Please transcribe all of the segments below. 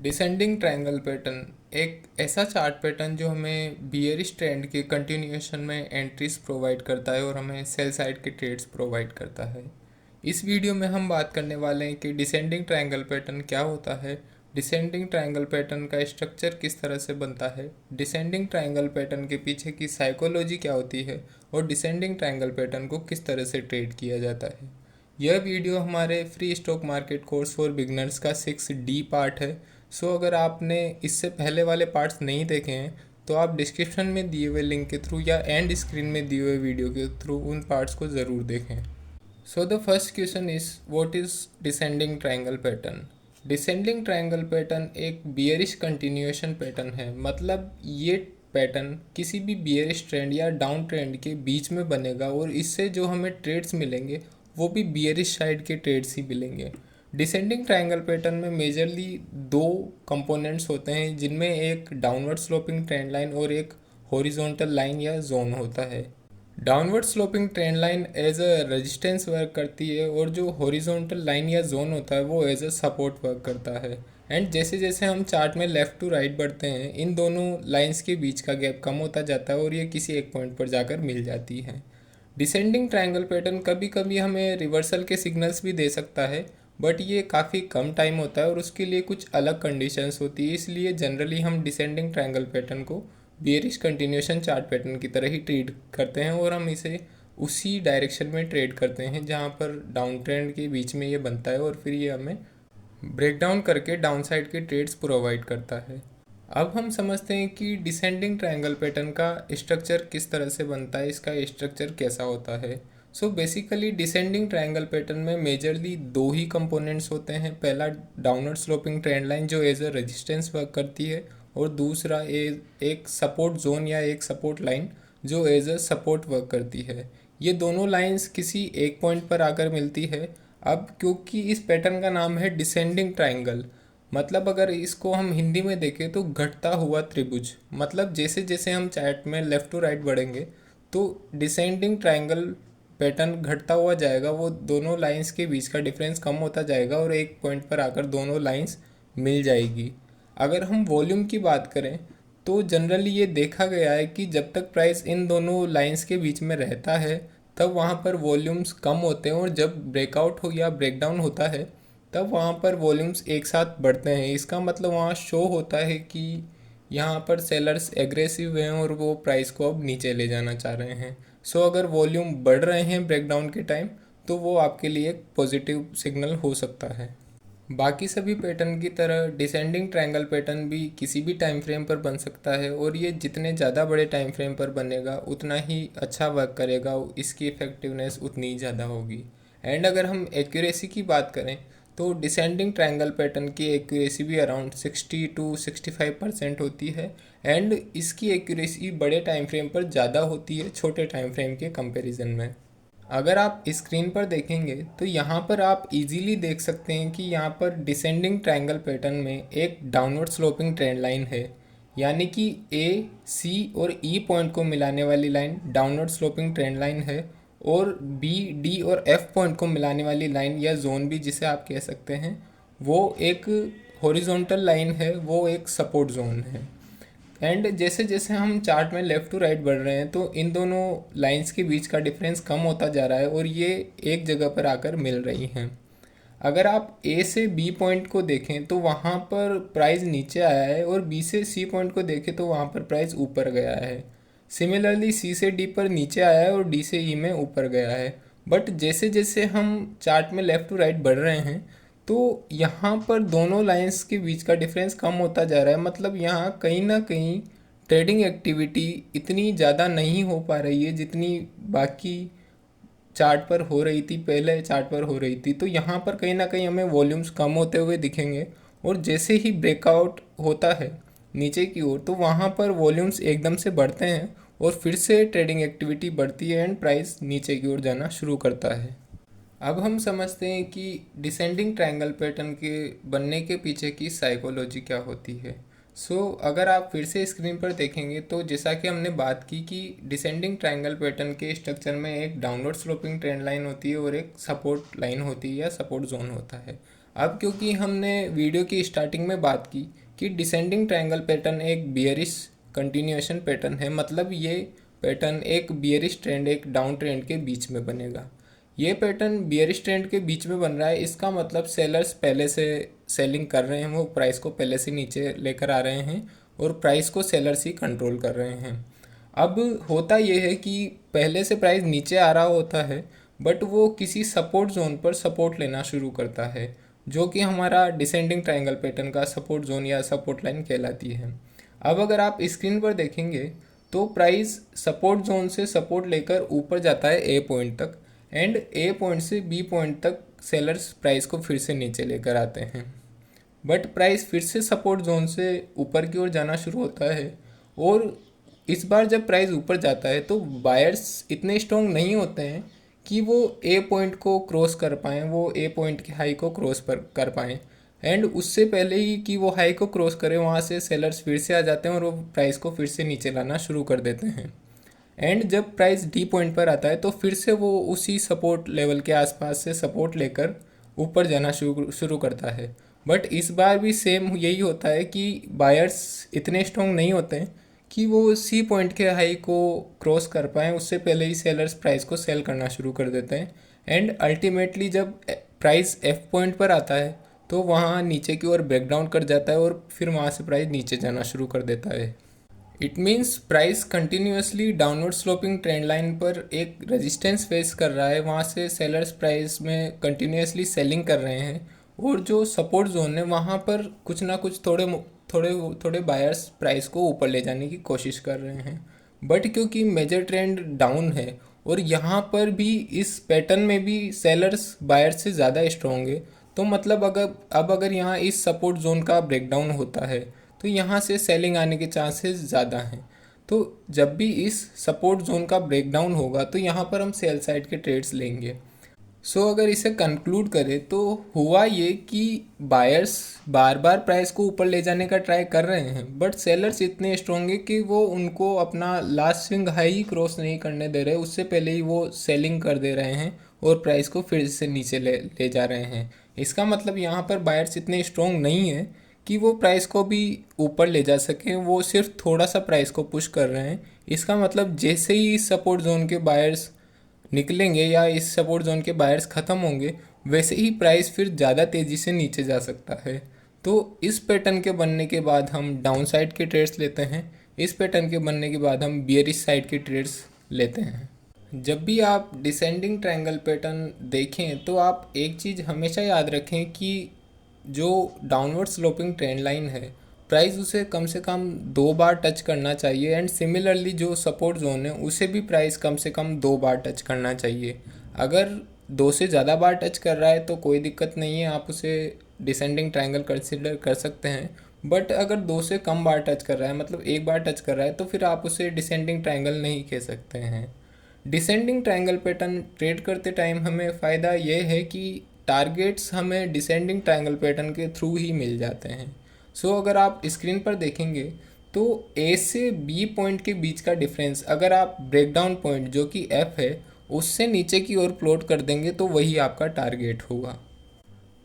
Descending triangle pattern एक ऐसा chart pattern जो हमें बियरिश ट्रेंड के कंटिन्यूएशन में एंट्रीज प्रोवाइड करता है और हमें सेल साइड के ट्रेड्स प्रोवाइड करता है। इस वीडियो में हम बात करने वाले हैं कि डिसेंडिंग ट्रायंगल पैटर्न क्या होता है, डिसेंडिंग ट्रायंगल पैटर्न का स्ट्रक्चर किस तरह से बनता है, डिसेंडिंग ट्रायंगल पैटर्न के पीछे की साइकोलॉजी क्या होती है और डिसेंडिंग ट्रायंगल पैटर्न को किस तरह से ट्रेड किया जाता है। यह वीडियो हमारे free stock market course for beginners का 6D पार्ट है। सो अगर आपने इससे पहले वाले पार्ट्स नहीं देखे हैं तो आप डिस्क्रिप्शन में दिए हुए लिंक के थ्रू या एंड स्क्रीन में दिए हुए वीडियो के थ्रू उन पार्ट्स को ज़रूर देखें। So the first question is what is descending triangle pattern. Descending triangle pattern एक बियरिश कंटिन्यूएशन पैटर्न है, मतलब ये पैटर्न किसी भी बियरिश ट्रेंड या डाउन ट्रेंड के बीच में बनेगा और इससे जो हमें ट्रेड्स मिलेंगे वो भी बियरिश साइड के ट्रेड्स ही मिलेंगे। डिसेंडिंग ट्रायंगल पैटर्न में मेजरली दो कंपोनेंट्स होते हैं, जिनमें एक डाउनवर्ड स्लोपिंग ट्रेंड लाइन और एक हॉरिजॉन्टल लाइन या जोन होता है। Downward sloping trend line as a resistance work करती है और जो हॉरिजॉन्टल लाइन या जोन होता है वो एज अ सपोर्ट वर्क करता है। एंड जैसे जैसे हम चार्ट में लेफ़्ट टू राइट बढ़ते हैं, इन दोनों लाइंस के बीच का गैप कम होता जाता है और ये किसी एक पॉइंट पर जाकर मिल जाती है। डिसेंडिंग ट्रायंगल पैटर्न कभी कभी हमें रिवर्सल के सिग्नल्स भी दे सकता है, बट ये काफ़ी कम टाइम होता है और उसके लिए कुछ अलग कंडीशंस होती है। इसलिए जनरली हम डिसेंडिंग ट्रायंगल पैटर्न को बियरिश कंटिन्यूएशन चार्ट पैटर्न की तरह ही ट्रीट करते हैं और हम इसे उसी डायरेक्शन में ट्रेड करते हैं जहाँ पर डाउन ट्रेंड के बीच में ये बनता है और फिर ये हमें ब्रेकडाउन करके डाउन साइड के ट्रेड्स प्रोवाइड करता है। अब हम समझते हैं कि डिसेंडिंग ट्रायंगल पैटर्न का स्ट्रक्चर किस तरह से बनता है, इसका स्ट्रक्चर कैसा होता है। So basically descending triangle pattern में मेजरली दो ही कंपोनेंट्स होते हैं। पहला डाउनवर्ड स्लोपिंग ट्रेंड लाइन जो एज अ रेजिस्टेंस वर्क करती है और दूसरा एक सपोर्ट जोन या एक सपोर्ट लाइन जो एज अ सपोर्ट वर्क करती है। ये दोनों लाइंस किसी एक पॉइंट पर आकर मिलती है। अब क्योंकि इस पैटर्न का नाम है डिसेंडिंग ट्रायंगल, मतलब अगर इसको हम हिंदी में देखें तो घटता हुआ त्रिभुज, मतलब जैसे जैसे हम चार्ट में लेफ़्ट टू राइट बढ़ेंगे तो डिसेंडिंग ट्रायंगल पैटर्न घटता हुआ जाएगा, वो दोनों लाइंस के बीच का डिफरेंस कम होता जाएगा और एक पॉइंट पर आकर दोनों लाइंस मिल जाएगी। अगर हम वॉल्यूम की बात करें तो जनरली ये देखा गया है कि जब तक प्राइस इन दोनों लाइंस के बीच में रहता है तब वहाँ पर वॉल्यूम्स कम होते हैं और जब ब्रेकआउट हो या ब्रेकडाउन होता है तब वहाँ पर वॉल्यूम्स एक साथ बढ़ते हैं। इसका मतलब वहाँ शो होता है कि यहाँ पर सेलर्स एग्रेसिव हैं और वो प्राइस को अब नीचे ले जाना चाह रहे हैं। सो अगर वॉल्यूम बढ़ रहे हैं ब्रेकडाउन के टाइम तो वो आपके लिए एक पॉजिटिव सिग्नल हो सकता है। बाकी सभी पैटर्न की तरह डिसेंडिंग ट्रायंगल पैटर्न भी किसी भी टाइम फ्रेम पर बन सकता है और ये जितने ज़्यादा बड़े टाइम फ्रेम पर बनेगा उतना ही अच्छा वर्क करेगा, इसकी इफ़ेक्टिवनेस उतनी ही ज़्यादा होगी। एंड अगर हम एक्यूरेसी की बात करें तो डिसेंडिंग ट्रायंगल पैटर्न की एक्यूरेसी भी अराउंड 60 to 65% होती है। एंड इसकी एक्यूरेसी बड़े टाइम फ्रेम पर ज़्यादा होती है छोटे टाइम फ्रेम के कंपैरिजन में। अगर आप स्क्रीन पर देखेंगे तो यहाँ पर आप इजीली देख सकते हैं कि यहाँ पर डिसेंडिंग ट्रायंगल पैटर्न में एक डाउनवर्ड स्लोपिंग ट्रेंड लाइन है, यानी कि ए, सी और ई पॉइंट को मिलाने वाली line downward sloping trend line है और बी, डी और एफ पॉइंट को मिलाने वाली लाइन या जोन भी जिसे आप कह सकते हैं वो एक हॉरिजॉन्टल लाइन है, वो एक सपोर्ट जोन है। एंड जैसे जैसे हम चार्ट में लेफ़्ट टू राइट बढ़ रहे हैं तो इन दोनों लाइंस के बीच का डिफरेंस कम होता जा रहा है और ये एक जगह पर आकर मिल रही हैं। अगर आप ए से बी पॉइंट को देखें तो वहाँ पर प्राइस नीचे आया है और बी से सी पॉइंट को देखें तो वहाँ पर प्राइस ऊपर गया है। सिमिलरली सी से डी पर नीचे आया है और डी से ई में ऊपर गया है। बट जैसे जैसे हम चार्ट में लेफ़्ट टू राइट बढ़ रहे हैं तो यहाँ पर दोनों लाइंस के बीच का डिफरेंस कम होता जा रहा है, मतलब यहाँ कहीं ना कहीं ट्रेडिंग एक्टिविटी इतनी ज़्यादा नहीं हो पा रही है जितनी बाकी चार्ट पर हो रही थी, पहले चार्ट पर हो रही थी। तो यहाँ पर कहीं ना कहीं हमें वॉल्यूम्स कम होते हुए दिखेंगे और जैसे ही ब्रेकआउट होता है नीचे की ओर तो वहाँ पर वॉल्यूम्स एकदम से बढ़ते हैं और फिर से ट्रेडिंग एक्टिविटी बढ़ती है एंड प्राइस नीचे की ओर जाना शुरू करता है। अब हम समझते हैं कि डिसेंडिंग ट्रायंगल पैटर्न के बनने के पीछे की साइकोलॉजी क्या होती है। अगर आप फिर से स्क्रीन पर देखेंगे तो जैसा कि हमने बात की कि डिसेंडिंग ट्रायंगल पैटर्न के स्ट्रक्चर में एक डाउनवर्ड स्लोपिंग ट्रेंड लाइन होती है और एक सपोर्ट लाइन होती है या सपोर्ट जोन होता है। अब क्योंकि हमने वीडियो की स्टार्टिंग में बात की कि डिसेंडिंग ट्रायंगल पैटर्न एक बियरिश कंटिन्यूएशन पैटर्न है, मतलब ये पैटर्न एक बियरिश ट्रेंड एक डाउन ट्रेंड के बीच में बनेगा। ये पैटर्न बियरिश ट्रेंड के बीच में बन रहा है, इसका मतलब सेलर्स पहले से सेलिंग कर रहे हैं, वो प्राइस को पहले से नीचे लेकर आ रहे हैं और प्राइस को सेलर्स ही कंट्रोल कर रहे हैं। अब होता ये है कि पहले से प्राइस नीचे आ रहा होता है, बट वो किसी सपोर्ट जोन पर सपोर्ट लेना शुरू करता है, जो कि हमारा डिसेंडिंग ट्रायंगल पैटर्न का सपोर्ट जोन या सपोर्ट लाइन कहलाती है। अब अगर आप स्क्रीन पर देखेंगे तो प्राइस सपोर्ट जोन से सपोर्ट लेकर ऊपर जाता है ए पॉइंट तक, एंड ए पॉइंट से बी पॉइंट तक सेलर्स प्राइस को फिर से नीचे लेकर आते हैं। बट प्राइस फिर से सपोर्ट जोन से ऊपर की ओर जाना शुरू होता है, और इस बार जब प्राइस ऊपर जाता है तो बायर्स इतने स्ट्रॉन्ग नहीं होते हैं कि वो ए पॉइंट को क्रॉस कर पाएँ, वो ए पॉइंट के हाई को क्रॉस पर कर पाएँ, एंड उससे पहले ही कि वो हाई को क्रॉस करें वहाँ से सेलर्स फिर से आ जाते हैं और वो प्राइस को फिर से नीचे लाना शुरू कर देते हैं। एंड जब प्राइस डी पॉइंट पर आता है तो फिर से वो उसी सपोर्ट लेवल के आसपास से सपोर्ट लेकर ऊपर जाना शुरू शुरू करता है। बट इस बार भी सेम यही होता है कि बायर्स इतने स्ट्रॉन्ग नहीं होते हैं कि वो सी पॉइंट के हाई को क्रॉस कर पाएँ, उससे पहले ही सेलर्स प्राइस को सेल करना शुरू कर देते हैं। एंड अल्टीमेटली जब प्राइस एफ पॉइंट पर आता है तो वहाँ नीचे की ओर ब्रेकडाउन कर जाता है और फिर वहाँ से प्राइस नीचे जाना शुरू कर देता है। It means price continuously downward sloping trend line पर एक रेजिस्टेंस फेस कर रहा है, वहाँ से सेलर्स प्राइस में कंटिन्यूसली सेलिंग कर रहे हैं, और जो सपोर्ट जोन है वहाँ पर कुछ ना कुछ थोड़े थोड़े थोड़े बायर्स प्राइस को ऊपर ले जाने की कोशिश कर रहे हैं। बट क्योंकि मेजर ट्रेंड डाउन है और यहाँ पर भी इस पैटर्न में भी सेलर्स बायर्स से ज़्यादा स्ट्रॉन्ग है, तो मतलब अगर यहाँ इस सपोर्ट जोन का ब्रेकडाउन होता है तो यहाँ से सेलिंग आने के चांसेस ज़्यादा हैं। तो जब भी इस सपोर्ट जोन का ब्रेकडाउन होगा तो यहाँ पर हम सेल साइड के ट्रेड्स लेंगे। सो अगर इसे कंक्लूड करें तो हुआ ये कि बायर्स बार बार प्राइस को ऊपर ले जाने का ट्राई कर रहे हैं, बट सेलर्स इतने स्ट्रॉन्ग है कि वो उनको अपना लास्ट स्विंग हाई क्रॉस नहीं करने दे रहे, उससे पहले ही वो सेलिंग कर दे रहे हैं और प्राइस को फिर से नीचे ले जा रहे हैं। इसका मतलब यहाँ पर बायर्स इतने स्ट्रॉन्ग नहीं है कि वो प्राइस को भी ऊपर ले जा सकें, वो सिर्फ थोड़ा सा प्राइस को पुश कर रहे हैं। इसका मतलब जैसे ही इस सपोर्ट जोन के बायर्स निकलेंगे या इस सपोर्ट जोन के बायर्स ख़त्म होंगे, वैसे ही प्राइस फिर ज़्यादा तेज़ी से नीचे जा सकता है। तो इस पैटर्न के बनने के बाद हम डाउन साइड के ट्रेड्स लेते हैं, इस पैटर्न के बनने के बाद हम बियरिश साइड के ट्रेड्स लेते हैं। जब भी आप डिसेंडिंग ट्रायंगल पैटर्न देखें तो आप एक चीज़ हमेशा याद रखें कि जो डाउनवर्ड स्लोपिंग ट्रेंड लाइन है, प्राइस उसे कम से कम 2 बार टच करना चाहिए, एंड सिमिलरली जो सपोर्ट जोन है उसे भी प्राइस कम से कम 2 बार टच करना चाहिए। अगर 2 से ज़्यादा बार टच कर रहा है तो कोई दिक्कत नहीं है, आप उसे डिसेंडिंग ट्रायंगल कंसिडर कर सकते हैं। बट अगर 2 से कम बार टच कर रहा है, मतलब 1 बार टच कर रहा है, तो फिर आप उसे डिसेंडिंग ट्रायंगल नहीं कह सकते हैं। डिसेंडिंग ट्रायंगल पैटर्न ट्रेड करते टाइम हमें फ़ायदा ये है कि टारगेट्स हमें डिसेंडिंग ट्रायंगल पैटर्न के थ्रू ही मिल जाते हैं। सो अगर आप स्क्रीन पर देखेंगे तो ए से बी पॉइंट के बीच का डिफरेंस अगर आप ब्रेकडाउन पॉइंट जो कि एफ है उससे नीचे की ओर प्लॉट कर देंगे तो वही आपका टारगेट होगा।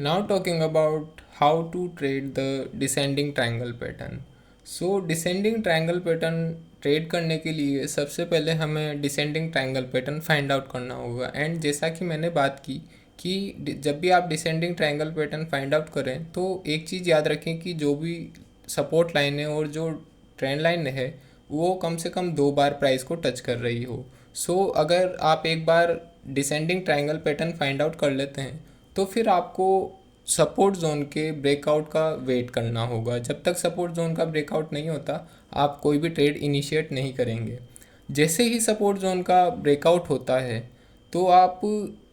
Now talking about how to trade the descending triangle pattern. So descending triangle pattern trade करने के लिए सबसे पहले हमें descending triangle pattern find out करना होगा। एंड जैसा कि मैंने बात की कि जब भी आप descending triangle pattern find out करें तो एक चीज़ याद रखें कि जो भी सपोर्ट लाइन है और जो ट्रेंड लाइन है वो कम से कम 2 बार प्राइस को टच कर रही हो। सो अगर आप एक बार descending triangle pattern find out कर लेते हैं तो फिर आपको सपोर्ट जोन के ब्रेकआउट का वेट करना होगा। जब तक सपोर्ट जोन का ब्रेकआउट नहीं होता आप कोई भी ट्रेड इनिशिएट नहीं करेंगे। जैसे ही सपोर्ट जोन का ब्रेकआउट होता है तो आप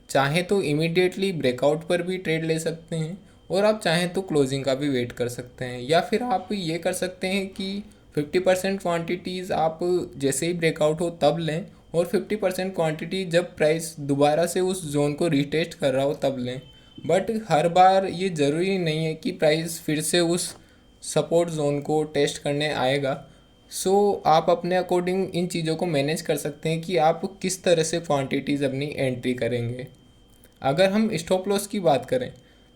चाहें तो इमीडिएटली ब्रेकआउट पर भी ट्रेड ले सकते हैं, और आप चाहें तो क्लोजिंग का भी वेट कर सकते हैं, या फिर आप ये कर सकते हैं कि 50% क्वांटिटीज़ आप जैसे ही ब्रेकआउट हो तब लें, और 50% क्वांटिटी जब प्राइस दोबारा से उस जोन को रीटेस्ट कर रहा हो तब लें। बट हर बार ये ज़रूरी नहीं है कि प्राइस फिर से उस सपोर्ट जोन को टेस्ट करने आएगा। सो आप अपने अकॉर्डिंग इन चीज़ों को मैनेज कर सकते हैं कि आप किस तरह से क्वांटिटीज़ अपनी एंट्री करेंगे। अगर हम स्टॉप लॉस की बात करें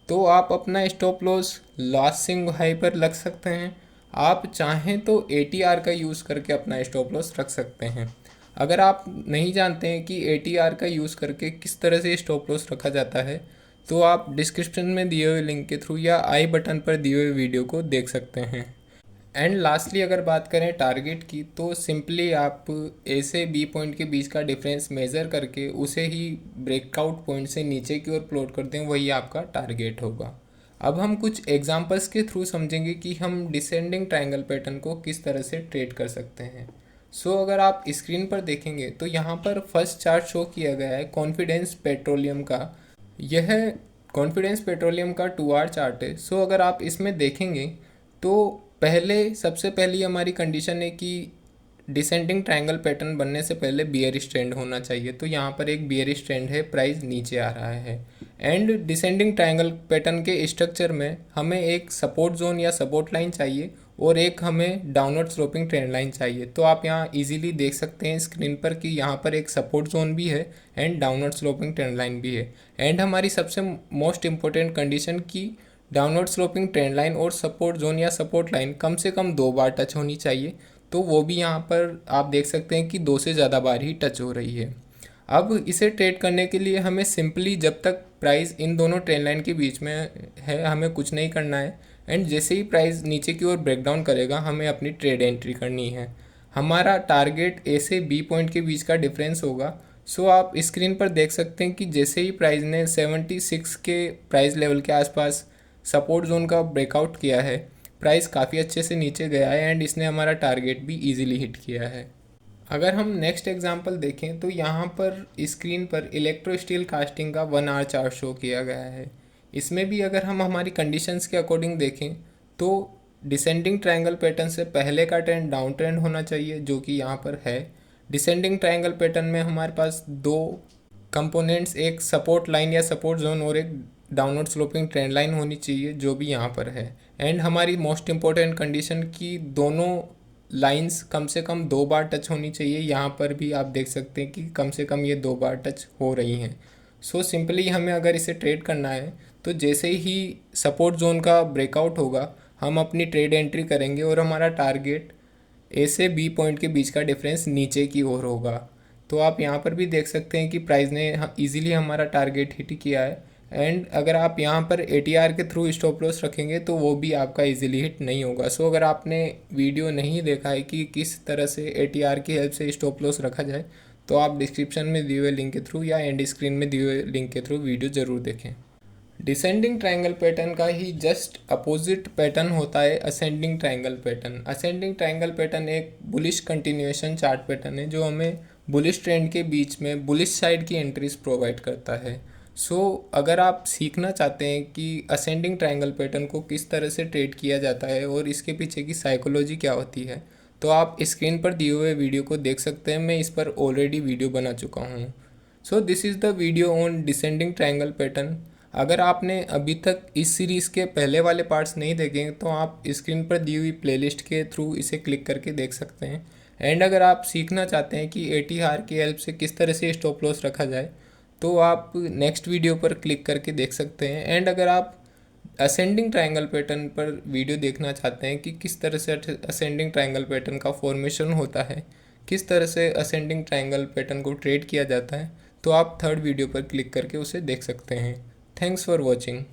तो आप अपना stop loss last swing high पर लग सकते हैं। आप चाहें तो ATR का यूज़ करके अपना स्टॉप लॉस रख सकते हैं। अगर आप नहीं जानते हैं कि ATR का यूज़ करके किस तरह से स्टॉप लॉस रखा जाता है, तो आप डिस्क्रिप्शन में दिए हुए लिंक के थ्रू या आई बटन पर दिए हुए वीडियो को देख सकते हैं। एंड लास्टली अगर बात करें टारगेट की, तो सिंपली आप ए से बी पॉइंट के बीच का डिफरेंस मेज़र करके उसे ही ब्रेकआउट पॉइंट से नीचे की ओर प्लॉट कर दें, वही आपका टारगेट होगा। अब हम कुछ एग्जांपल्स के थ्रू समझेंगे कि हम डिसेंडिंग ट्रायंगल पैटर्न को किस तरह से ट्रेड कर सकते हैं। अगर आप स्क्रीन पर देखेंगे तो यहाँ पर फर्स्ट चार्ट शो किया गया है कॉन्फिडेंस पेट्रोलियम का। यह कॉन्फिडेंस पेट्रोलियम का 2 आवर चार्ट है। अगर आप इसमें देखेंगे तो सबसे पहली हमारी कंडीशन है कि डिसेंडिंग ट्रायंगल पैटर्न बनने से पहले बियरिश ट्रेंड होना चाहिए। तो यहाँ पर एक बियरिश ट्रेंड है, प्राइस नीचे आ रहा है। एंड डिसेंडिंग ट्रायंगल पैटर्न के स्ट्रक्चर में हमें एक सपोर्ट जोन या सपोर्ट लाइन चाहिए और एक हमें डाउनवर्ड स्लोपिंग ट्रेंड लाइन चाहिए। तो आप यहाँ इजीली देख सकते हैं स्क्रीन पर कि यहाँ पर एक सपोर्ट जोन भी है and downward sloping trend line भी है। एंड हमारी सबसे मोस्ट इंपॉर्टेंट कंडीशन की डाउनवर्ड स्लोपिंग ट्रेंड लाइन और सपोर्ट जोन या सपोर्ट लाइन कम से कम 2 बार टच होनी चाहिए। तो वो भी यहाँ पर आप देख सकते हैं कि 2 से ज़्यादा बार ही टच हो रही है। अब इसे ट्रेड करने के लिए हमें सिंपली जब तक प्राइस इन दोनों ट्रेंड लाइन के बीच में है हमें कुछ नहीं करना है। एंड जैसे ही प्राइस नीचे की ओर ब्रेकडाउन करेगा हमें अपनी ट्रेड एंट्री करनी है। हमारा टारगेट ए से बी पॉइंट के बीच का डिफरेंस होगा। आप स्क्रीन पर देख सकते हैं कि जैसे ही प्राइस ने 76 के प्राइस लेवल के आसपास सपोर्ट जोन का ब्रेकआउट किया है, प्राइस काफ़ी अच्छे से नीचे गया है एंड इसने हमारा टारगेट भी इजीली हिट किया है। अगर हम नेक्स्ट एग्जांपल देखें तो यहाँ पर स्क्रीन पर इलेक्ट्रो स्टील कास्टिंग का 1 आवर चार्ट शो किया गया है। इसमें भी अगर हम हमारी कंडीशंस के अकॉर्डिंग देखें तो डिसेंडिंग ट्रायंगल पैटर्न से पहले का ट्रेंड डाउन ट्रेंड होना चाहिए, जो कि यहाँ पर है। डिसेंडिंग ट्रायंगल पैटर्न में हमारे पास 2 कंपोनेंट्स, एक सपोर्ट लाइन या सपोर्ट जोन और एक डाउनवर्ड स्लोपिंग ट्रेंड लाइन होनी चाहिए, जो भी यहाँ पर है। एंड हमारी मोस्ट इम्पोर्टेंट कंडीशन की दोनों लाइंस कम से कम 2 बार टच होनी चाहिए। यहाँ पर भी आप देख सकते हैं कि कम से कम ये 2 बार टच हो रही हैं। सिंपली हमें अगर इसे ट्रेड करना है तो जैसे ही सपोर्ट जोन का ब्रेकआउट होगा हम अपनी ट्रेड एंट्री करेंगे और हमारा टारगेट ए से बी पॉइंट के बीच का डिफरेंस नीचे की ओर होगा। तो आप यहाँ पर भी देख सकते हैं कि प्राइस ने इजीली हमारा टारगेट हिट किया है। एंड अगर आप यहाँ पर ATR के थ्रू स्टॉप लॉस रखेंगे तो वो भी आपका इजीली हिट नहीं होगा। अगर आपने वीडियो नहीं देखा है कि किस तरह से ATR की हेल्प से स्टॉप लॉस रखा जाए, तो आप डिस्क्रिप्शन में दिए हुए लिंक के थ्रू या एंड स्क्रीन में दिए हुए लिंक के थ्रू वीडियो ज़रूर देखें। डिसेंडिंग ट्रायंगल पैटर्न का ही जस्ट अपोजिट पैटर्न होता है ascending triangle pattern. Ascending triangle pattern एक बुलिश कंटिन्यूएशन चार्ट पैटर्न है जो हमें बुलिश ट्रेंड के बीच में बुलिश साइड की एंट्रीज प्रोवाइड करता है। अगर आप सीखना चाहते हैं कि असेंडिंग ट्रायंगल पैटर्न को किस तरह से ट्रेड किया जाता है और इसके पीछे की साइकोलॉजी क्या होती है, तो आप स्क्रीन पर दिए हुए वीडियो को देख सकते हैं। मैं इस पर ऑलरेडी वीडियो बना चुका हूँ। This is the video on descending triangle pattern. अगर आपने अभी तक इस सीरीज़ के पहले वाले पार्ट्स नहीं देखे तो आप स्क्रीन पर दी हुई प्लेलिस्ट के थ्रू इसे क्लिक करके देख सकते हैं। एंड अगर आप सीखना चाहते हैं कि ATR की हेल्प से किस तरह से स्टॉप लॉस रखा जाए, तो आप नेक्स्ट वीडियो पर क्लिक करके देख सकते हैं। एंड अगर आप असेंडिंग ट्रायंगल पैटर्न पर वीडियो देखना चाहते हैं कि किस तरह से असेंडिंग ट्रायंगल पैटर्न का फॉर्मेशन होता है, किस तरह से असेंडिंग ट्रायंगल पैटर्न को ट्रेड किया जाता है, तो आप थर्ड वीडियो पर क्लिक करके उसे देख सकते हैं। Thanks for watching.